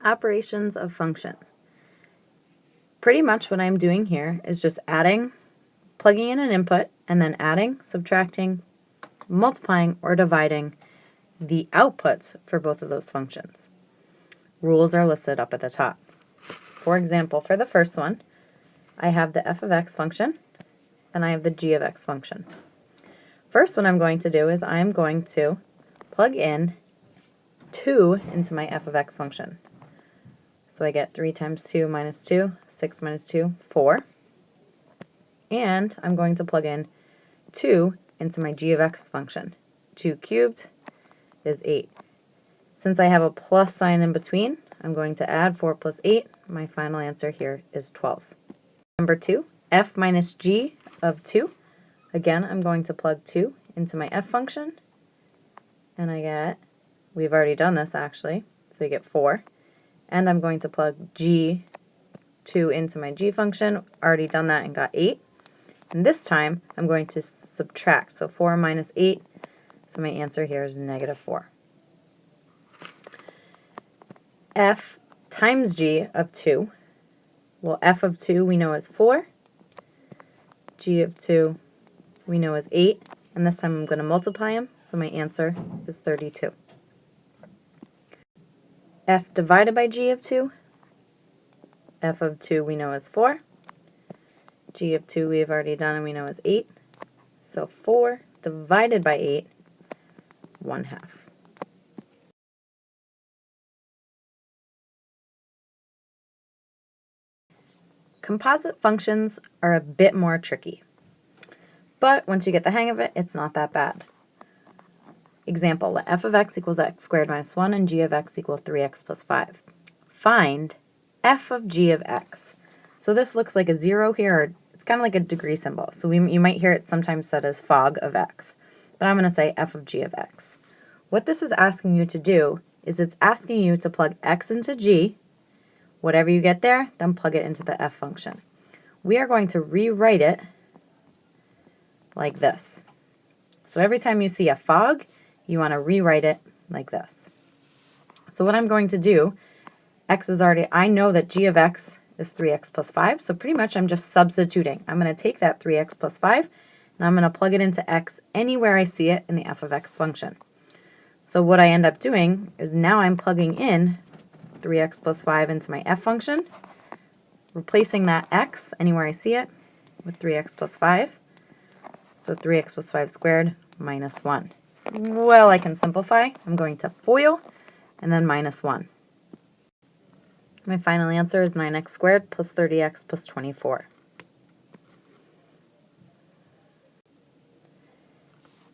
Operations of function. Pretty much what I'm doing here is just adding, plugging in an input, and then adding, subtracting, multiplying, or dividing the outputs for both of those functions. Rules are listed up at the top. For example, for the first one, I have the f of x function, and I have the g of x function. First, what I'm going to do is I'm going to plug in 2 into my f of x function. So I get 3 times 2 minus 2, 6 minus 2, 4. And I'm going to plug in 2 into my g of x function. 2 cubed is 8. Since I have a plus sign in between, I'm going to add 4 plus 8. My final answer here is 12. Number 2, f minus g of 2. Again, I'm going to plug 2 into my f function. And I get, we've already done this actually, so we get 4. And I'm going to plug g2 into my g function. Already done that and got 8. And this time, I'm going to subtract. So 4 minus 8. So my answer here is negative 4. F times g of 2. Well, f of 2 we know is 4. G of 2 we know is 8. And this time I'm going to multiply them. So my answer is 32. F divided by g of 2. F of 2 we know is 4. G of 2 we've already done and we know is 8. So 4 divided by 8, 1/2. Composite functions are a bit more tricky. But once you get the hang of it, it's not that bad. Example, let f of x equals x squared minus 1 and g of x equal 3x plus 5. Find f of g of x. So this looks like a 0 here, or it's kind of like a degree symbol. So you might hear it sometimes said as fog of x. But I'm going to say f of g of x. What this is asking you to do is it's asking you to plug x into g. Whatever you get there, then plug it into the f function. We are going to rewrite it like this. So every time you see a fog, you want to rewrite it like this. So what I'm going to do, x is already, I know that g of x is 3x plus 5, so pretty much I'm just substituting. I'm going to take that 3x plus 5, and I'm going to plug it into x anywhere I see it in the f of x function. So what I end up doing is now I'm plugging in 3x plus 5 into my f function, replacing that x anywhere I see it with 3x plus 5. So 3x plus 5 squared minus 1. Well, I can simplify. I'm going to FOIL and then minus 1. My final answer is 9x squared plus 30x plus 24.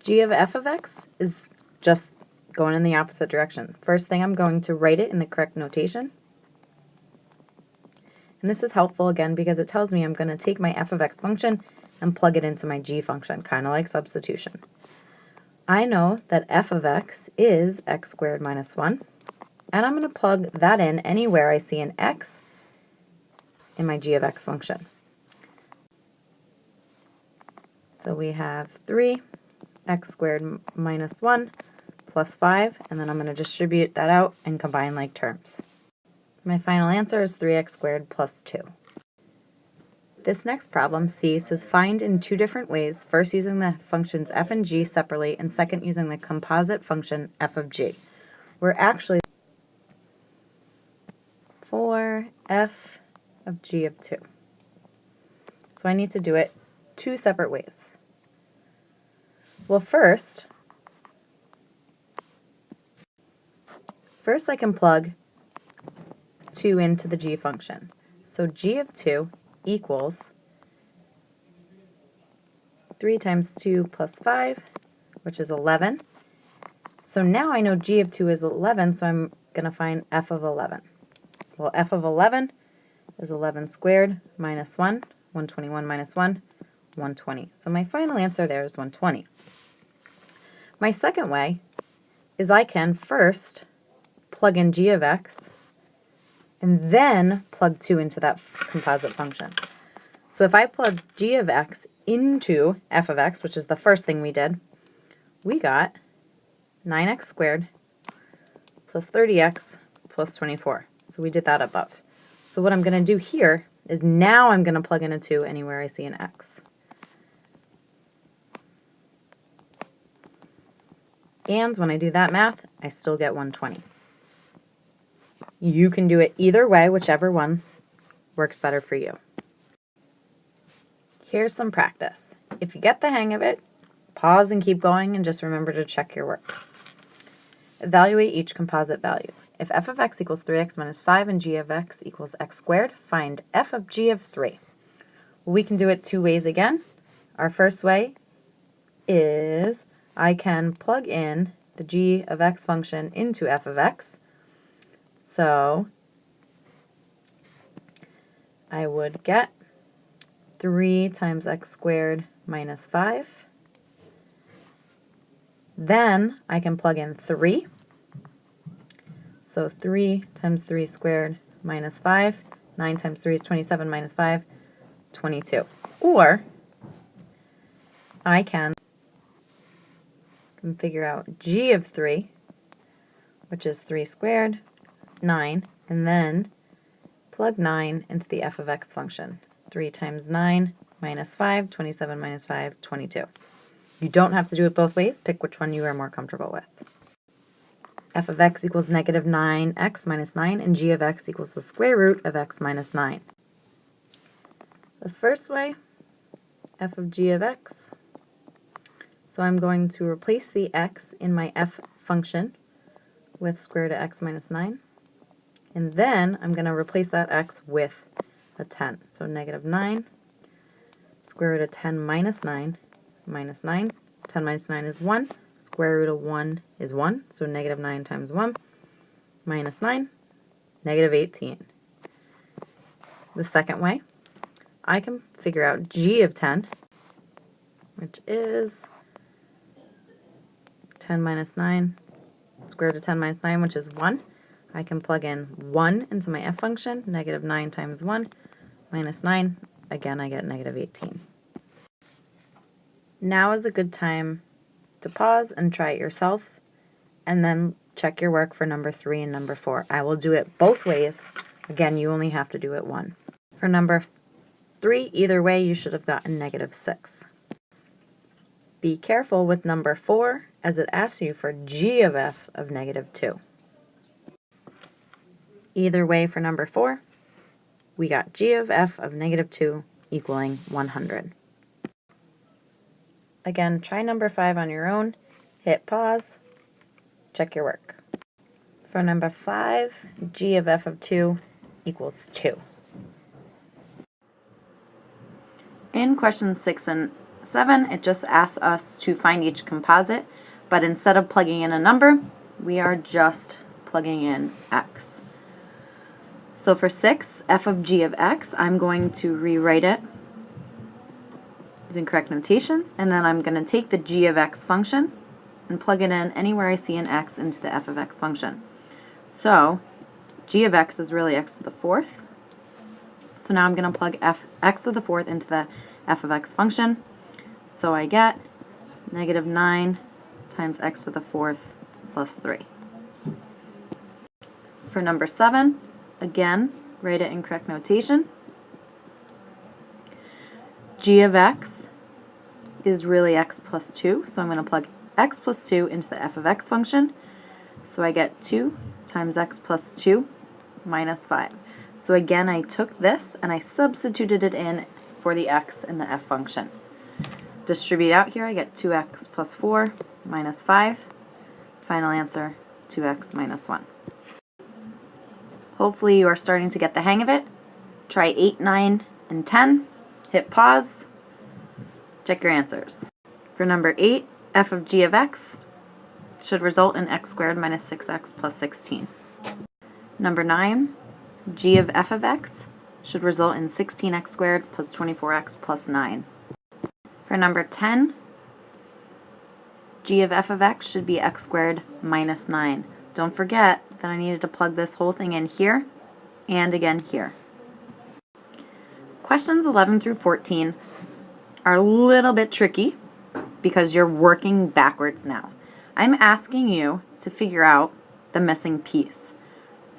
G of f of x is just going in the opposite direction. First thing, I'm going to write it in the correct notation. And this is helpful again because it tells me I'm going to take my f of x function and plug it into my g function, kind of like substitution. I know that f of x is x squared minus 1, and I'm going to plug that in anywhere I see an x in my g of x function. So we have 3 x squared minus 1 plus 5, and then I'm going to distribute that out and combine like terms. My final answer is 3x squared plus 2. This next problem, C, says find in 2 different ways, first using the functions f and g separately, and second using the composite function f of g. We're actually for f of g of 2. So I need to do it 2 separate ways. Well, first I can plug 2 into the g function. So g of 2 equals 3 times 2 plus 5, which is 11. So now I know g of 2 is 11, so I'm going to find f of 11. Well, f of 11 is 11 squared minus 1, 121 minus 1, 120. So my final answer there is 120. My second way is I can first plug in g of x and then plug 2 into that composite function. So if I plug g of x into f of x, which is the first thing we did, we got 9x squared plus 30x plus 24. So we did that above. So what I'm going to do here is now I'm going to plug in a 2 anywhere I see an x. And when I do that math, I still get 120. You can do it either way, whichever one works better for you. Here's some practice. If you get the hang of it, pause and keep going, and just remember to check your work. Evaluate each composite value. If f of x equals 3x minus 5 and g of x equals x squared, find f of g of 3. We can do it two ways again. Our first way is I can plug in the g of x function into f of x. So I would get 3 times x squared minus 5. Then I can plug in 3. So 3 times 3 squared minus 5. 9 times 3 is 27 minus 5, 22. Or I can figure out g of 3, which is 3 squared, 9, and then plug 9 into the f of x function. 3 times 9 minus 5, 27 minus 5, 22. You don't have to do it both ways. Pick which one you are more comfortable with. F of x equals negative 9x minus 9, and g of x equals the square root of x minus 9. The first way, f of g of x. So I'm going to replace the x in my f function with square root of x minus 9. And then I'm going to replace that x with a 10. So negative 9, square root of 10 minus 9, minus 9. 10 minus 9 is 1. Square root of 1 is 1. So negative 9 times 1 minus 9, negative 18. The second way, I can figure out g of 10, which is 10 minus 9, square root of 10 minus 9, which is 1. I can plug in 1 into my f function, negative 9 times 1 minus 9. Again, I get negative 18. Now is a good time to pause and try it yourself, and then check your work for number 3 and number 4. I will do it both ways. Again, you only have to do it one. For number 3, either way, you should have gotten negative 6. Be careful with number 4, as it asks you for g of f of negative 2. Either way for number 4, we got g of f of negative 2 equaling 100. Again, try number 5 on your own, hit pause, check your work. For number 5, g of f of 2 equals 2. In questions 6 and 7, it just asks us to find each composite, but instead of plugging in a number, we are just plugging in x. So for 6, f of g of x, I'm going to rewrite it using correct notation, and then I'm going to take the g of x function and plug it in anywhere I see an x into the f of x function. So g of x is really x to the 4th. So now I'm going to plug x to the 4th into the f of x function. So I get negative 9 times x to the 4th plus 3. For number 7, again, write it in correct notation. G of x is really x plus 2, so I'm going to plug x plus 2 into the f of x function. So I get 2 times x plus 2 minus 5. So again, I took this and I substituted it in for the x in the f function. Distribute out here, I get 2x plus 4 minus 5. Final answer, 2x minus 1. Hopefully you are starting to get the hang of it. Try 8, 9, and 10. Hit pause. Check your answers. For number 8, f of g of x should result in x squared minus 6x plus 16. Number 9, g of f of x should result in 16x squared plus 24x plus 9. For number 10, g of f of x should be x squared minus 9. Don't forget that I needed to plug this whole thing in here and again here. Questions 11 through 14 are a little bit tricky because you're working backwards now. I'm asking you to figure out the missing piece.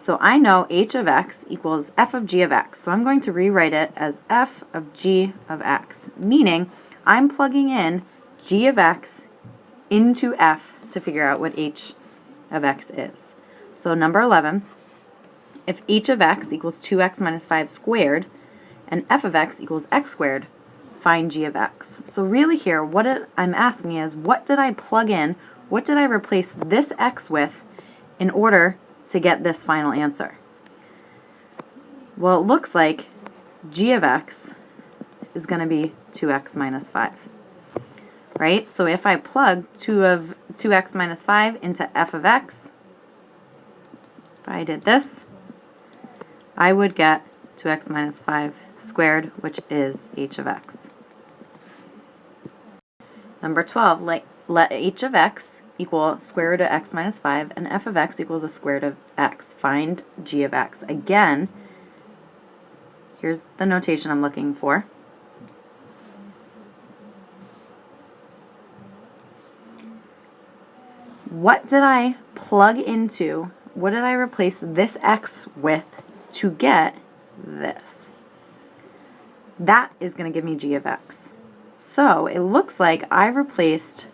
So I know h of x equals f of g of x. So I'm going to rewrite it as f of g of x, meaning I'm plugging in g of x into f to figure out what h of x is. So number 11, if h of x equals 2x minus 5 squared and f of x equals x squared, find g of x. So really here, what I'm asking is, what did I plug in, what did I replace this x with in order to get this final answer? Well, it looks like g of x is going to be 2x minus 5, right? So if I plug 2x minus 5 into f of x, if I did this, I would get 2x minus 5 squared, which is h of x. Number 12, let h of x equal square root of x minus 5 and f of x equal the square root of x. Find g of x. Again, here's the notation I'm looking for. What did I plug into? What did I replace this x with to get this? That is going to give me g of x. So it looks like I replaced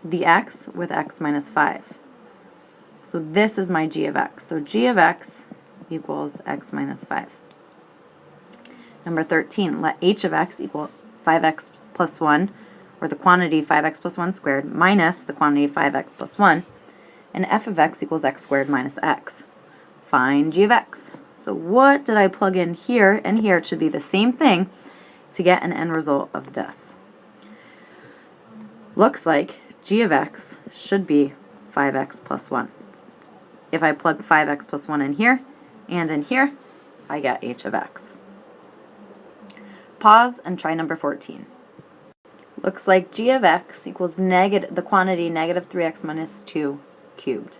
the x with x minus 5. So this is my g of x. So g of x equals x minus 5. Number 13, let h of x equal 5x plus 1, or the quantity 5x plus 1 squared, minus the quantity 5x plus 1, and f of x equals x squared minus x. Find g of x. So what did I plug in here and here? It should be the same thing to get an end result of this. Looks like g of x should be 5x plus 1. If I plug 5x plus 1 in here and in here, I get h of x. Pause and try number 14. Looks like g of x equals the quantity negative 3x minus 2 cubed.